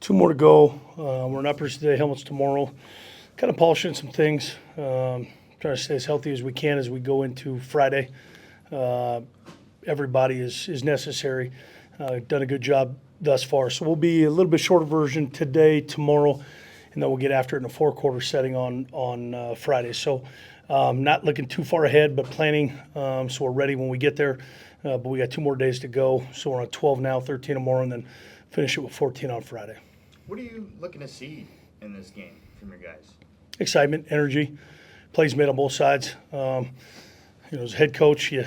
2 more to go. We're in uppers today, helmets tomorrow. Kind of polishing some things. Trying to stay as healthy as we can as we go into Friday. Everybody is necessary. Done a good job thus far. So we'll be a little bit shorter version today, tomorrow, and then we'll get after it in a 4-quarter setting on Friday. So not looking too far ahead, but planning so we're ready when we get there. But we got 2 more days to go. So we're on 12 now, 13 tomorrow, and then finish it with 14 on Friday. What are you looking to see in this game from your guys? Excitement, energy, plays made on both sides. As a head coach, you're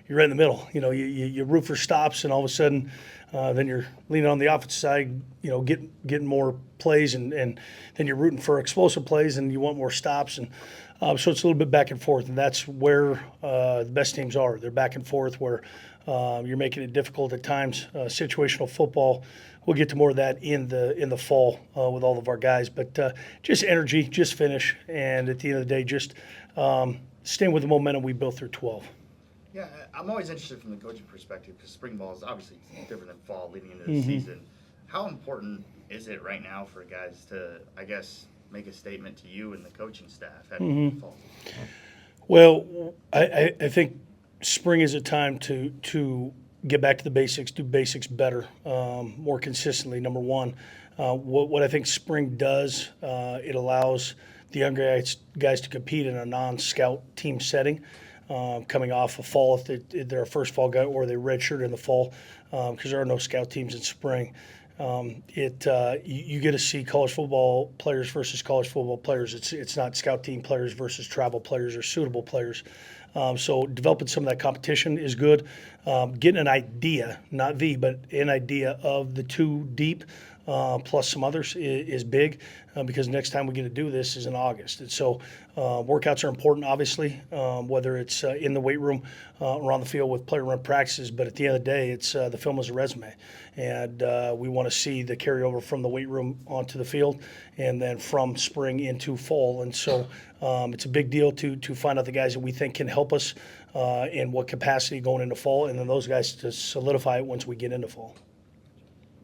right in the middle. You root for stops, and all of a sudden, then you're leaning on the offensive side. Getting more plays, and then you're rooting for explosive plays, and you want more stops, and so it's a little bit back and forth, and that's where the best teams are. They're back and forth where you're making it difficult at times. Situational football. We'll get to more of that in the fall with all of our guys, but just energy, just finish, and at the end of the day, just staying with the momentum we built through 12. Yeah, I'm always interested from the coaching perspective because spring ball is obviously different than fall leading into the season. How important is it right now for guys to, I guess, make a statement to you and the coaching staff heading into the fall? Well, I think spring is a time to get back to the basics, do basics better, more consistently, number one. What I think spring does, it allows the younger guys to compete in a non-scout team setting, coming off of fall if they're a first fall guy or they redshirt in the fall, because there are no scout teams in spring. You get to see college football players versus college football players. It's not scout team players versus travel players or suitable players. So developing some of that competition is good. Getting an idea, not but an idea of the 2 deep plus some others is big because next time we get to do this is in August. And so workouts are important, obviously, whether it's in the weight room or on the field with player run practices. But at the end of the day, it's the film is a resume. And we want to see the carryover from the weight room onto the field and then from spring into fall. And so it's a big deal to find out the guys that we think can help us in what capacity going into fall, and then those guys to solidify it once we get into fall.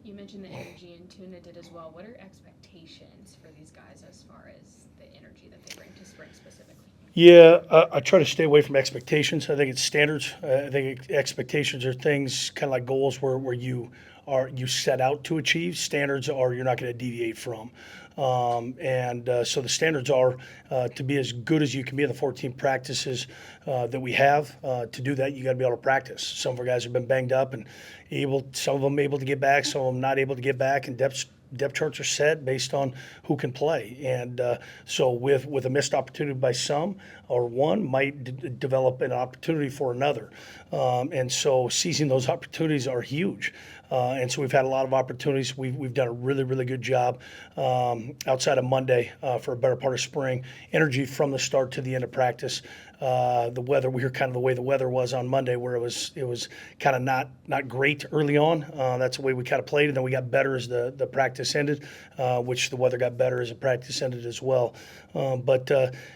You mentioned the energy, and Tuna did as well. What are expectations for these guys as far as the energy that they bring to spring specifically? Yeah, I try to stay away from expectations. I think it's standards. I think expectations are things kind of like goals where you set out to achieve. Standards are you're not going to deviate from. So the standards are to be as good as you can be in the 14 practices that we have. To do that, you got to be able to practice. Some of our guys have been banged up and some of them able to get back, some of them not able to get back, and depth charts are set based on who can play. And so with a missed opportunity by some or one might develop an opportunity for another. And so seizing those opportunities are huge. And so we've had a lot of opportunities. We've done a really, really good job outside of Monday for a better part of spring. Energy from the start to the end of practice. The weather, we were kind of the way the weather was on Monday, where it was kind of not great early on. That's the way we kind of played, and then we got better as the practice ended, which the weather got better as the practice ended as well. But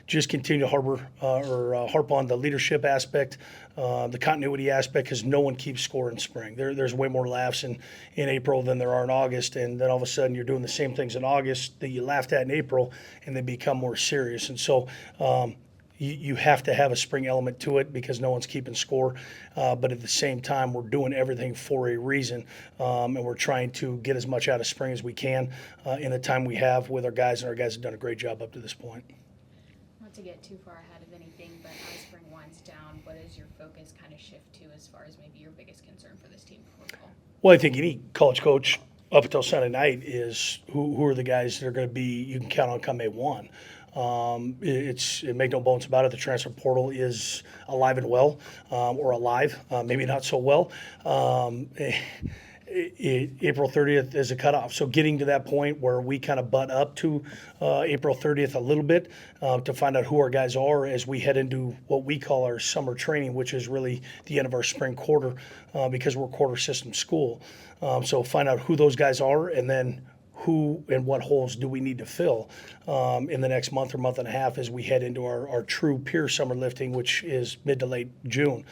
just continue to harp on the leadership aspect, the continuity aspect, because no one keeps score in spring. There's way more laughs in April than there are in August, and then all of a sudden you're doing the same things in August that you laughed at in April, and they become more serious. And so you have to have a spring element to it because no one's keeping score. But at the same time, we're doing everything for a reason, and we're trying to get as much out of spring as we can in the time we have with our guys, and our guys have done a great job up to this point. Not to get too far ahead of anything, but as spring winds down, what does your focus kind of shift to as far as maybe your biggest concern for this team before fall? Well, I think any college coach up until Sunday night is who are the guys that are going to be you can count on come May 1. It make no bones about it. The transfer portal is alive and well, or alive, maybe not so well. April 30th is a cutoff. So getting to that point where we kind of butt up to April 30th a little bit to find out who our guys are as we head into what we call our summer training, which is really the end of our spring quarter because we're a quarter system school. So find out who those guys are and then who and what holes do we need to fill in the next month or month and a half as we head into our true peer summer lifting, which is mid to late June.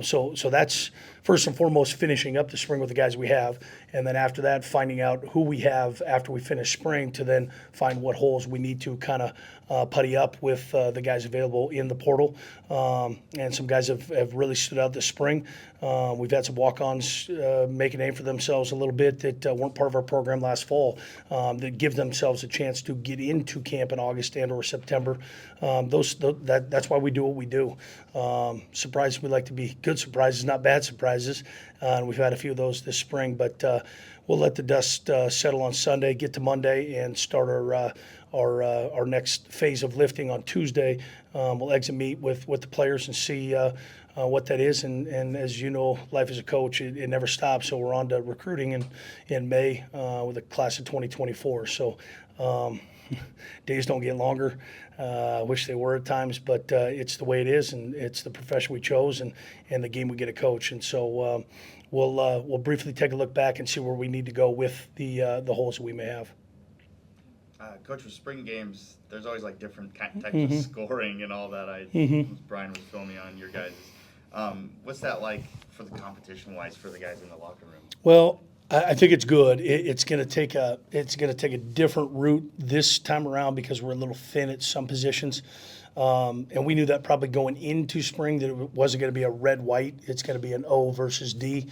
So that's first and foremost finishing up the spring with the guys we have, and then after that finding out who we have after we finish spring to then find what holes we need to kind of putty up with the guys available in the portal. And some guys have really stood out this spring. We've had some walk-ons make a name for themselves a little bit that weren't part of our program last fall, that give themselves a chance to get into camp in August and or September. That's why we do what we do. Surprises, we like to be good surprises, not bad surprises. And we've had a few of those this spring, but we'll let the dust settle on Sunday, get to Monday, and start our next phase of lifting on Tuesday. We'll exit meet with the players and see what that is. And as you know, life as a coach, it never stops. So we're on to recruiting in May with a class of 2024. So days don't get longer. I wish they were at times, but it's the way it is, and it's the profession we chose and the game we get to coach. And so we'll briefly take a look back and see where we need to go with the holes that we may have. Coach, with spring games, there's always like different types Mm-hmm. of scoring and all that. Brian was filling me on your guys'. What's that like for the competition-wise for the guys in the locker room? Well, I think it's good. It's going to take a different route this time around because we're a little thin at some positions, and we knew that probably going into spring that it wasn't going to be a red-white. It's going to be an O versus D.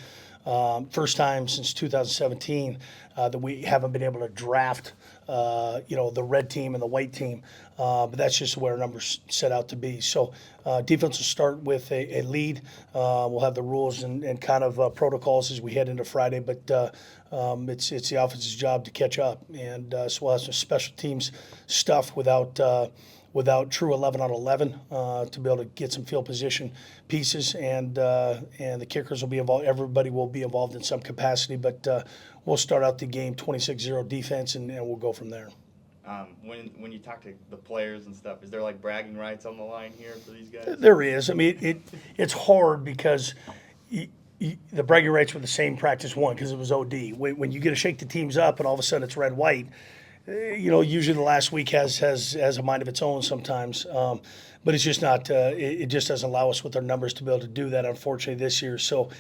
First time since 2017 that we haven't been able to draft, the red team and the white team. But that's just where our numbers set out to be. So defense will start with a lead. We'll have the rules and kind of protocols as we head into Friday, but it's the offense's job to catch up. And so we'll have some special teams stuff without true 11 on 11 to be able to get some field position pieces, and the kickers will be involved. Everybody will be involved in some capacity, but we'll start out the game 26-0 defense, and we'll go from there. When you talk to the players and stuff, is there like bragging rights on the line here for these guys? There is. I mean, it's hard because the bragging rights were the same practice one because it was OD. When you get to shake the teams up and all of a sudden it's red-white, usually the last week has a mind of its own sometimes, but it's just not. It just doesn't allow us with our numbers to be able to do that, unfortunately, this year. So,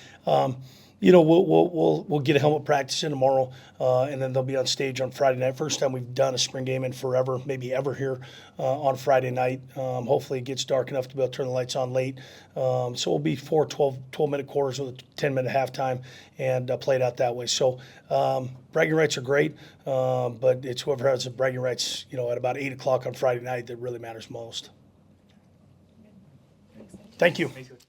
we'll get a helmet practice in tomorrow, and then they'll be on stage on Friday night. First time we've done a spring game in forever, maybe ever here on Friday night. Hopefully it gets dark enough to be able to turn the lights on late. So we'll be 4 12-minute quarters with a 10-minute halftime and play it out that way. So bragging rights are great, but it's whoever has the bragging rights, at about 8 o'clock on Friday night that really matters most. Thank you. Thanks, Coach.